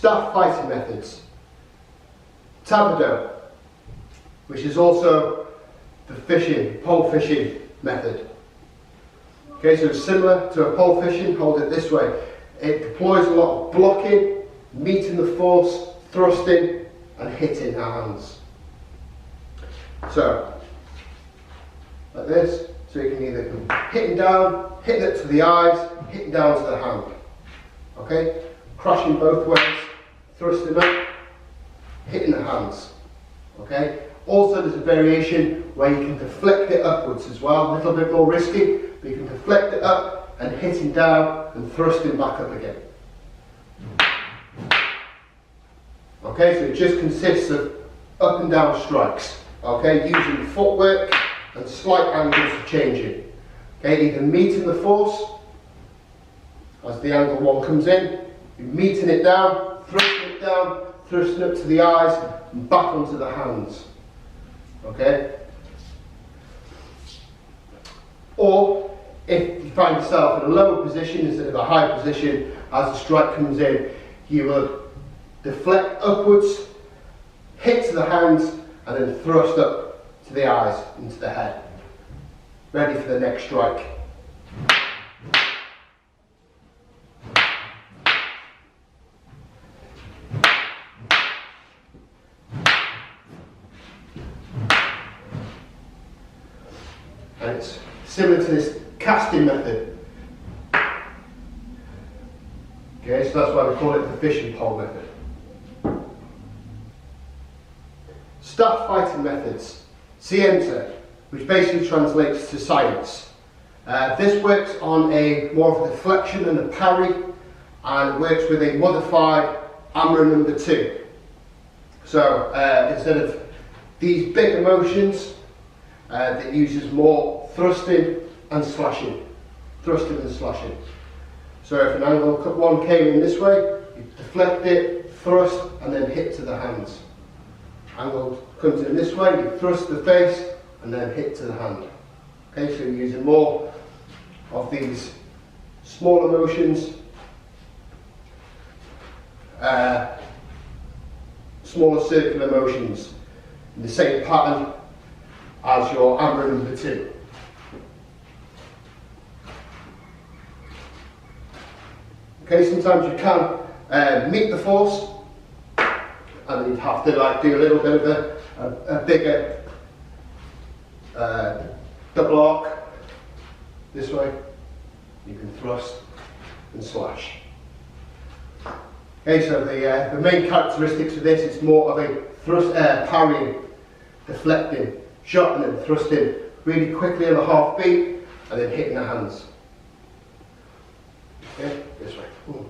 staff fighting methods. Tapado, which is also the pole fishing method. Okay, so it's similar to a pole fishing, hold it this way. It deploys a lot of blocking, meeting the force, thrusting and hitting our hands. So, like this, so you can either hitting down, hitting it to the eyes, hitting down to the hand. Okay, crashing both ways, thrusting up, hitting the hands. Okay, also there's a variation where you can deflect it upwards as well, a little bit more risky, but you can deflect it up and hitting down and thrusting back up again. Okay, so it just consists of up and down strikes. Okay, using footwork and slight angles of changing. Okay, either meeting the force as the angle one comes in, you're meeting it down, thrusting up to the eyes and back onto the hands. Okay? Or if you find yourself in a lower position instead of a high position, as the strike comes in, you will deflect upwards, hit to the hands and then thrust up to the eyes, into the head. Ready for the next strike. And it's similar to this casting method. Okay, so that's why we call it the fishing pole method. Staff fighting methods, Sciensa, which basically translates to science. This works on a more of a deflection and a parry, and works with a modified AMRA number 2. So instead of these big motions, it uses more thrusting and slashing. Thrusting and slashing. So if an angle one came in this way, you deflect it, thrust, and then hit to the hands. Angle comes in this way, you thrust the face, and then hit to the hand. Okay, so you're using more of these smaller motions, smaller circular motions, in the same pattern as your AMRA number 2. Okay, sometimes you can meet the force, and then you'd have to do a little bit of a bigger double arc this way. You can thrust and slash. Okay, so the main characteristics of this is more of a thrust, parrying, deflecting, shot and then thrusting really quickly on the half beat, and then hitting the hands. Okay, this way. Ooh.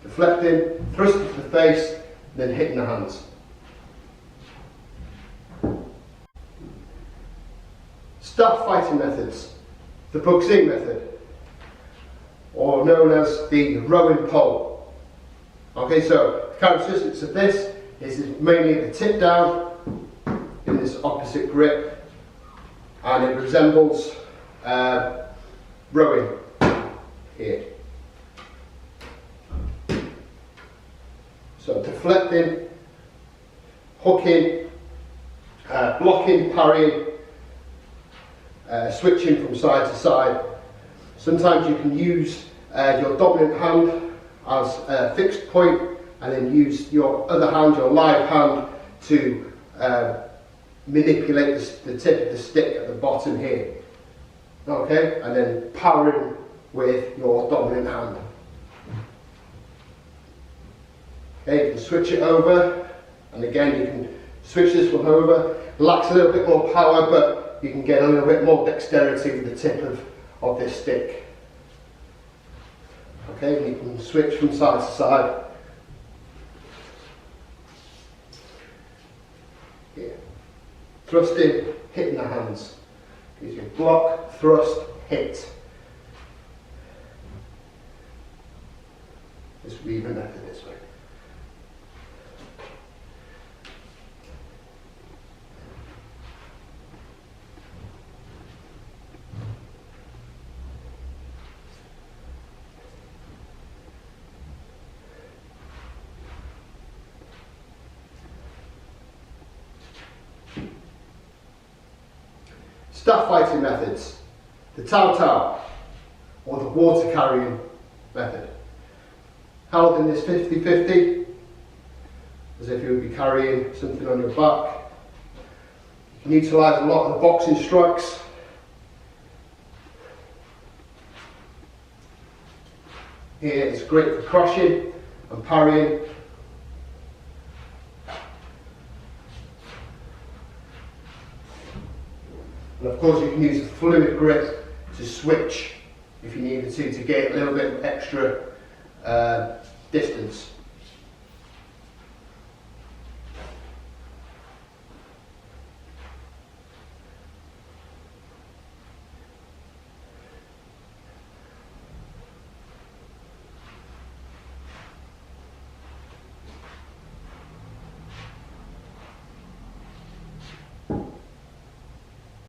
Deflecting, thrusting to the face, then hitting the hands. Staff fighting methods. The Bugsay method, or known as the rowing pole. Okay, so the characteristics of this is mainly the tip down in this opposite grip, and it resembles rowing here. So deflecting, hooking, blocking, parrying, switching from side to side. Sometimes you can use your dominant hand as a fixed point, and then use your other hand, your live hand, to manipulate the tip of the stick at the bottom here. Okay, and then powering with your dominant hand. Okay, you can switch it over, and again you can switch this one over. It lacks a little bit more power, but you can get a little bit more dexterity with the tip of this stick. Okay, and you can switch from side to side. Here. Thrusting, hitting the hands. Gives you block, thrust, hit. This weaving method this way. Staff fighting methods. The Tapado, or the water carrying method. Held in this 50-50, as if you would be carrying something on your back. You can utilise a lot of the boxing strikes. Here it's great for crashing and parrying. And of course you can use a fluid grip to switch if you needed to gain a little bit of extra distance.